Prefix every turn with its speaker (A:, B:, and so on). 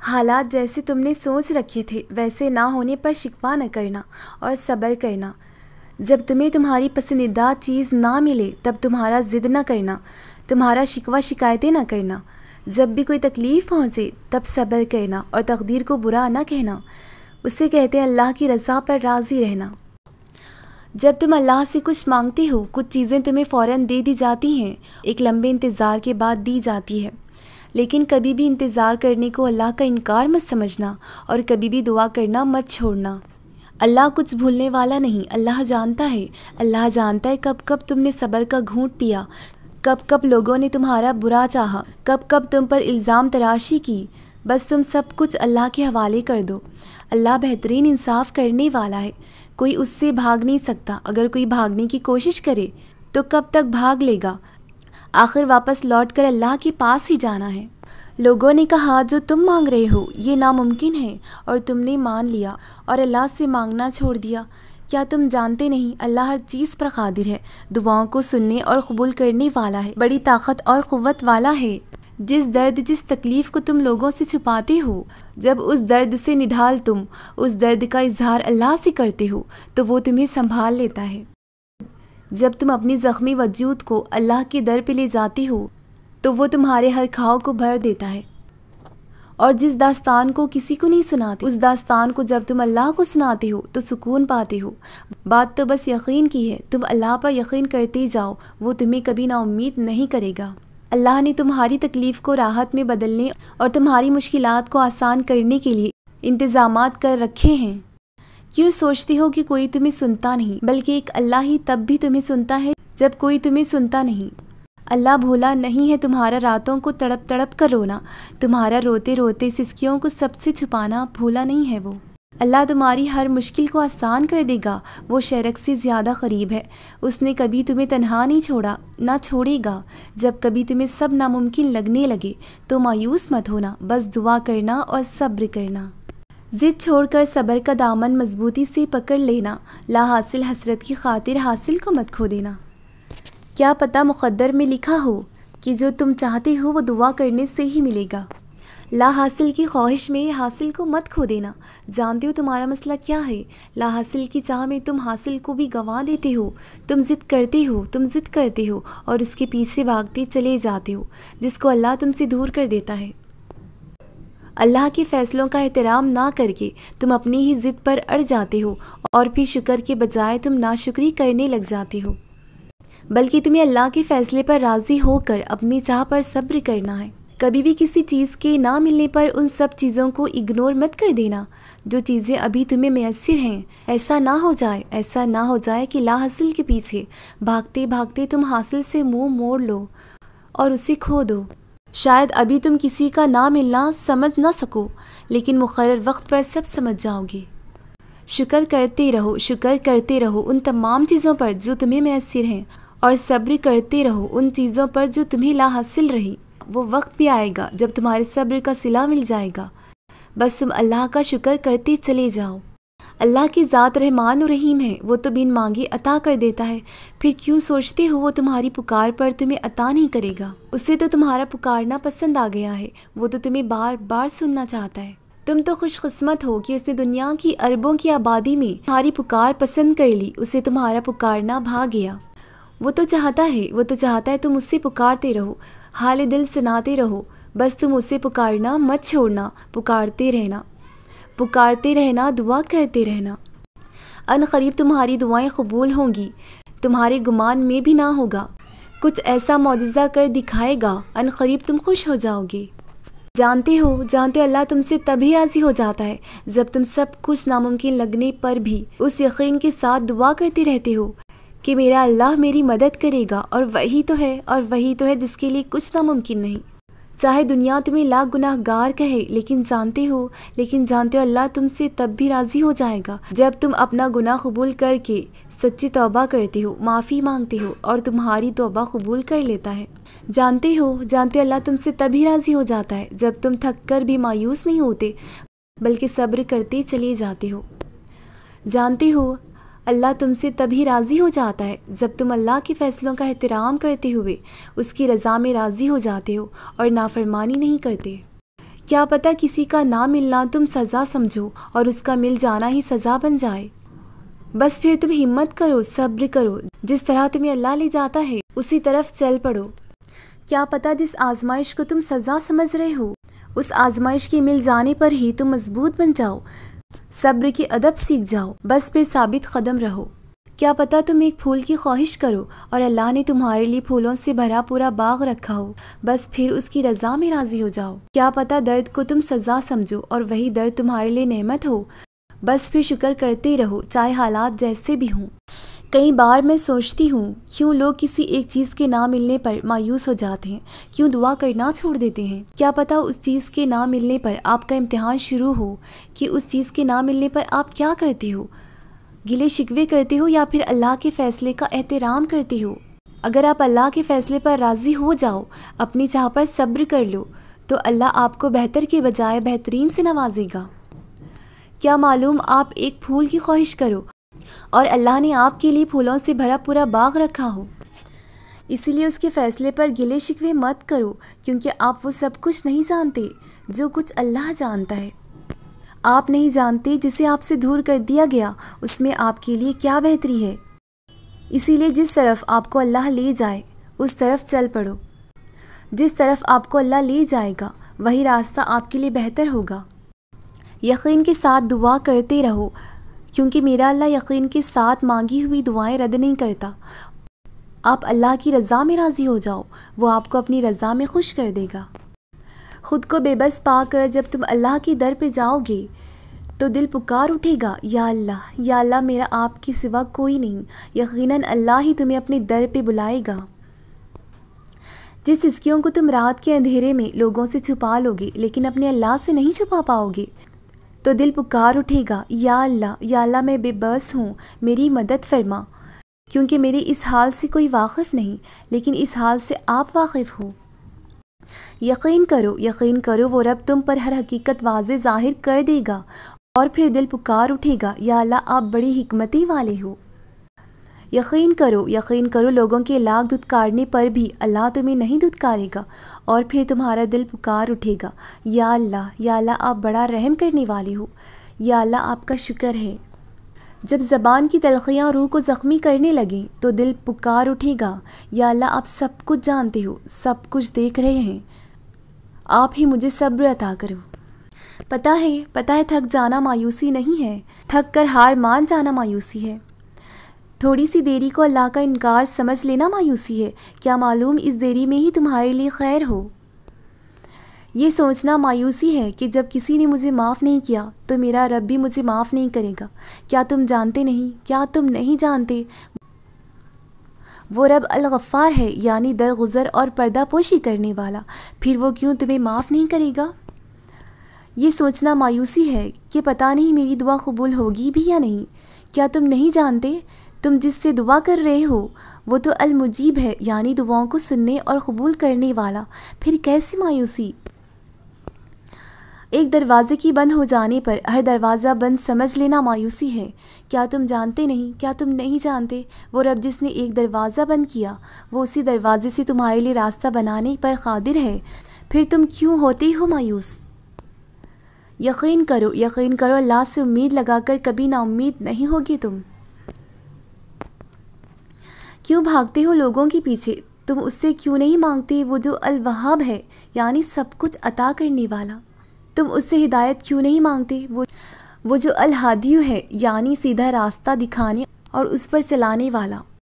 A: حالات جیسے تم نے سوچ رکھے تھے ویسے نہ ہونے پر شکوہ نہ کرنا اور صبر کرنا۔ جب تمہیں تمہاری پسندیدہ چیز نہ ملے تب تمہارا ضد نہ کرنا، تمہارا شکوہ شکایتیں نہ کرنا۔ جب بھی کوئی تکلیف پہنچے تب صبر کرنا اور تقدیر کو برا نہ کہنا، اسے کہتے ہیں اللہ کی رضا پر راضی رہنا۔ جب تم اللہ سے کچھ مانگتے ہو کچھ چیزیں تمہیں فوراً دے دی جاتی ہیں، ایک لمبے انتظار کے بعد دی جاتی ہے، لیکن کبھی بھی انتظار کرنے کو اللہ کا انکار مت سمجھنا اور کبھی بھی دعا کرنا مت چھوڑنا۔ اللہ کچھ بھولنے والا نہیں، اللہ جانتا ہے کب کب تم نے صبر کا گھونٹ پیا، کب کب لوگوں نے تمہارا برا چاہا، کب کب تم پر الزام تراشی کی۔ بس تم سب کچھ اللہ کے حوالے کر دو۔ اللہ بہترین انصاف کرنے والا ہے، کوئی اس سے بھاگ نہیں سکتا۔ اگر کوئی بھاگنے کی کوشش کرے تو کب تک بھاگ لے گا؟ آخر واپس لوٹ کر اللہ کے پاس ہی جانا ہے۔ لوگوں نے کہا جو تم مانگ رہے ہو یہ ناممکن ہے اور تم نے مان لیا اور اللہ سے مانگنا چھوڑ دیا۔ کیا تم جانتے نہیں اللہ ہر چیز پر قادر ہے، دعاؤں کو سننے اور قبول کرنے والا ہے، بڑی طاقت اور قوت والا ہے۔ جس درد جس تکلیف کو تم لوگوں سے چھپاتے ہو، جب اس درد سے نڈھال تم اس درد کا اظہار اللہ سے کرتے ہو تو وہ تمہیں سنبھال لیتا ہے۔ جب تم اپنی زخمی وجود کو اللہ کے در پہ لے جاتے ہو تو وہ تمہارے ہر کھاؤ کو بھر دیتا ہے۔ اور جس داستان کو کسی کو نہیں سناتے اس داستان کو جب تم اللہ کو سناتے ہو تو سکون پاتے ہو۔ بات تو بس یقین کی ہے، تم اللہ پر یقین کرتے جاؤ، وہ تمہیں کبھی نا امید نہیں کرے گا۔ اللہ نے تمہاری تکلیف کو راحت میں بدلنے اور تمہاری مشکلات کو آسان کرنے کے لیے انتظامات کر رکھے ہیں۔ کیوں سوچتے ہو کہ کوئی تمہیں سنتا نہیں، بلکہ ایک اللہ ہی تب بھی تمہیں سنتا ہے جب کوئی تمہیں سنتا نہیں۔ اللہ بھولا نہیں ہے تمہارا راتوں کو تڑپ تڑپ کر رونا، تمہارا روتے روتے سسکیوں کو سب سے چھپانا بھولا نہیں ہے وہ۔ اللہ تمہاری ہر مشکل کو آسان کر دے گا، وہ شرک سے زیادہ قریب ہے۔ اس نے کبھی تمہیں تنہا نہیں چھوڑا، نہ چھوڑے گا۔ جب کبھی تمہیں سب ناممکن لگنے لگے تو مایوس مت ہونا، بس دعا کرنا اور صبر کرنا۔ ضد چھوڑ کر صبر کا دامن مضبوطی سے پکڑ لینا، لا حاصل حسرت کی خاطر حاصل کو مت کھو دینا۔ کیا پتہ مقدر میں لکھا ہو کہ جو تم چاہتے ہو وہ دعا کرنے سے ہی ملے گا۔ لا حاصل کی خواہش میں حاصل کو مت کھو دینا۔ جانتے ہو تمہارا مسئلہ کیا ہے؟ لا حاصل کی چاہ میں تم حاصل کو بھی گنوا دیتے ہو۔ تم ضد کرتے ہو اور اس کے پیچھے بھاگتے چلے جاتے ہو جس کو اللہ تم سے دور کر دیتا ہے۔ اللہ کے فیصلوں کا احترام نہ کر کے تم اپنی ہی ضد پر اڑ جاتے ہو اور پھر شکر کے بجائے تم ناشکری کرنے لگ جاتے ہو۔ بلکہ تمہیں اللہ کے فیصلے پر راضی ہو کر اپنی چاہ پر صبر کرنا ہے۔ کبھی بھی کسی چیز کے نہ ملنے پر ان سب چیزوں کو اگنور مت کر دینا جو چیزیں ابھی تمہیں میسر ہیں۔ ایسا نہ ہو جائے کہ لا حاصل کے پیچھے بھاگتے بھاگتے تم حاصل سے منہ موڑ لو اور اسے کھو دو۔ شاید ابھی تم کسی کا نہ ملنا سمجھ نہ سکو، لیکن مقرر وقت پر سب سمجھ جاؤ گے۔ شکر کرتے رہو ان تمام چیزوں پر جو تمہیں میسر ہیں اور صبر کرتے رہو ان چیزوں پر جو تمہیں لا حاصل رہی۔ وہ وقت بھی آئے گا جب تمہارے صبر کا صلہ مل جائے گا، بس تم اللہ کا شکر کرتے چلے جاؤ۔ اللہ کی ذات رحمان و رحیم ہے، وہ تو بن مانگے عطا کر دیتا ہے۔ پھر کیوں سوچتے ہو وہ تمہاری پکار پر تمہیں عطا نہیں کرے گا؟ اسے تو تمہارا پکارنا پسند آ گیا ہے، وہ تو تمہیں بار بار سننا چاہتا ہے۔ تم تو خوش قسمت ہو کہ اس نے دنیا کی اربوں کی آبادی میں تمہاری پکار پسند کر لی، اسے تمہارا پکارنا بھا گیا۔ وہ تو چاہتا ہے تم اسے پکارتے رہو، حال دل سناتے رہو، بس تم اسے پکارنا مت چھوڑنا، پکارتے رہنا، دعا کرتے رہنا۔ ان قریب تمہاری دعائیں قبول ہوں گی، تمہارے گمان میں بھی نہ ہوگا، کچھ ایسا معجزہ کر دکھائے گا، ان قریب تم خوش ہو جاؤ گے۔ جانتے ہو اللہ تم سے تبھی راضی ہو جاتا ہے جب تم سب کچھ ناممکن لگنے پر بھی اس یقین کے ساتھ دعا کرتے رہتے ہو کہ میرا اللہ میری مدد کرے گا، اور وہی تو ہے جس کے لیے کچھ ناممکن نہیں۔ چاہے دنیا تمہیں لاکھ گناہ گار کہے، لیکن جانتے ہو اللہ تم سے تب بھی راضی ہو جائے گا جب تم اپنا گناہ قبول کر کے سچی توبہ کرتے ہو، معافی مانگتے ہو اور تمہاری توبہ قبول کر لیتا ہے۔ جانتے ہو اللہ تم سے تبھی راضی ہو جاتا ہے جب تم تھک کر بھی مایوس نہیں ہوتے بلکہ صبر کرتے چلے جاتے ہو۔ جانتے ہو اللہ تم سے تبھی راضی ہو جاتا ہے جب تم اللہ کے فیصلوں کا احترام کرتے ہوئے اس کی رضا میں راضی ہو جاتے ہو اور نافرمانی نہیں کرتے۔ کیا پتہ کسی کا نہ ملنا تم سزا سمجھو اور اس کا مل جانا ہی سزا بن جائے۔ بس پھر تم ہمت کرو، صبر کرو، جس طرح تمہیں اللہ لے جاتا ہے اسی طرف چل پڑو۔ کیا پتہ جس آزمائش کو تم سزا سمجھ رہے ہو اس آزمائش کے مل جانے پر ہی تم مضبوط بن جاؤ، صبر کے ادب سیکھ جاؤ، بس پھر ثابت قدم رہو۔ کیا پتہ تم ایک پھول کی خواہش کرو اور اللہ نے تمہارے لیے پھولوں سے بھرا پورا باغ رکھا ہو، بس پھر اس کی رضا میں راضی ہو جاؤ۔ کیا پتہ درد کو تم سزا سمجھو اور وہی درد تمہارے لیے نعمت ہو، بس پھر شکر کرتے رہو چاہے حالات جیسے بھی ہوں۔ کئی بار میں سوچتی ہوں کیوں لوگ کسی ایک چیز کے نہ ملنے پر مایوس ہو جاتے ہیں، کیوں دعا کرنا چھوڑ دیتے ہیں۔ کیا پتہ اس چیز کے نہ ملنے پر آپ کا امتحان شروع ہو کہ اس چیز کے نہ ملنے پر آپ کیا کرتے ہو، گلے شکوے کرتے ہو یا پھر اللہ کے فیصلے کا احترام کرتے ہو۔ اگر آپ اللہ کے فیصلے پر راضی ہو جاؤ، اپنی چاہ پر صبر کر لو تو اللہ آپ کو بہتر کے بجائے بہترین سے نوازے گا۔ کیا معلوم آپ ایک پھول کی خواہش کرو اور اللہ نے آپ کے لیے پھولوں سے بھرا پورا باغ رکھا ہو، اسی لیے اس کے فیصلے پر گلے شکوے مت کرو، کیونکہ آپ وہ سب کچھ نہیں جانتے جو کچھ اللہ جانتا ہے۔ آپ نہیں جانتے جسے آپ سے دور کر دیا گیا اس میں آپ کے لیے کیا بہتری ہے، اسی لیے جس طرف آپ کو اللہ لے جائے اس طرف چل پڑو۔ جس طرف آپ کو اللہ لے جائے گا وہی راستہ آپ کے لیے بہتر ہوگا۔ یقین کے ساتھ دعا کرتے رہو، کیونکہ میرا اللہ یقین کے ساتھ مانگی ہوئی دعائیں رد نہیں کرتا۔ آپ اللہ کی رضا میں راضی ہو جاؤ، وہ آپ کو اپنی رضا میں خوش کر دے گا۔ خود کو بے بس پا کر جب تم اللہ کے در پہ جاؤ گے تو دل پکار اٹھے گا، یا اللہ میرا آپ کے سوا کوئی نہیں۔ یقیناً اللہ ہی تمہیں اپنے در پہ بلائے گا۔ جس ہسکیوں کو تم رات کے اندھیرے میں لوگوں سے چھپا لوگے لیکن اپنے اللہ سے نہیں چھپا پاؤ گے تو دل پکار اٹھے گا، یا اللہ میں بے بس ہوں، میری مدد فرما، کیونکہ میرے اس حال سے کوئی واقف نہیں لیکن اس حال سے آپ واقف ہو۔ یقین کرو وہ رب تم پر ہر حقیقت واضح ظاہر کر دے گا، اور پھر دل پکار اٹھے گا، یا اللہ آپ بڑی حکمتی والے ہو۔ یقین کرو لوگوں کے لاکھ دھتکارنے پر بھی اللہ تمہیں نہیں دھتکارے گا، اور پھر تمہارا دل پکار اٹھے گا، یا اللہ آپ بڑا رحم کرنے والے ہو، یا اللہ آپ کا شکر ہے۔ جب زبان کی تلخیاں روح کو زخمی کرنے لگیں تو دل پکار اٹھے گا، یا اللہ آپ سب کچھ جانتے ہو، سب کچھ دیکھ رہے ہیں، آپ ہی مجھے صبر عطا کرو۔ پتہ ہے تھک جانا مایوسی نہیں ہے، تھک کر ہار مان جانا مایوسی ہے۔ تھوڑی سی دیری کو اللہ کا انکار سمجھ لینا مایوسی ہے، کیا معلوم اس دیری میں ہی تمہارے لیے خیر ہو۔ یہ سوچنا مایوسی ہے کہ جب کسی نے مجھے معاف نہیں کیا تو میرا رب بھی مجھے معاف نہیں کرے گا۔ کیا تم نہیں جانتے وہ رب الغفار ہے، یعنی درگزر اور پردہ پوشی کرنے والا، پھر وہ کیوں تمہیں معاف نہیں کرے گا۔ یہ سوچنا مایوسی ہے کہ پتہ نہیں میری دعا قبول ہوگی بھی یا نہیں۔ کیا تم نہیں جانتے تم جس سے دعا کر رہے ہو وہ تو المجیب ہے، یعنی دعاؤں کو سننے اور قبول کرنے والا، پھر کیسی مایوسی۔ ایک دروازے کی بند ہو جانے پر ہر دروازہ بند سمجھ لینا مایوسی ہے۔ کیا تم نہیں جانتے وہ رب جس نے ایک دروازہ بند کیا وہ اسی دروازے سے تمہارے لیے راستہ بنانے پر قادر ہے، پھر تم کیوں ہوتے ہو مایوس۔ یقین کرو اللہ سے امید لگا کر کبھی نا امید نہیں ہوگے تم۔ کیوں بھاگتے ہو لوگوں کے پیچھے، تم اس سے کیوں نہیں مانگتے وہ جو الوہاب ہے، یعنی سب کچھ عطا کرنے والا۔ تم اس سے ہدایت کیوں نہیں مانگتے وہ جو الہادی ہے، یعنی سیدھا راستہ دکھانے اور اس پر چلانے والا۔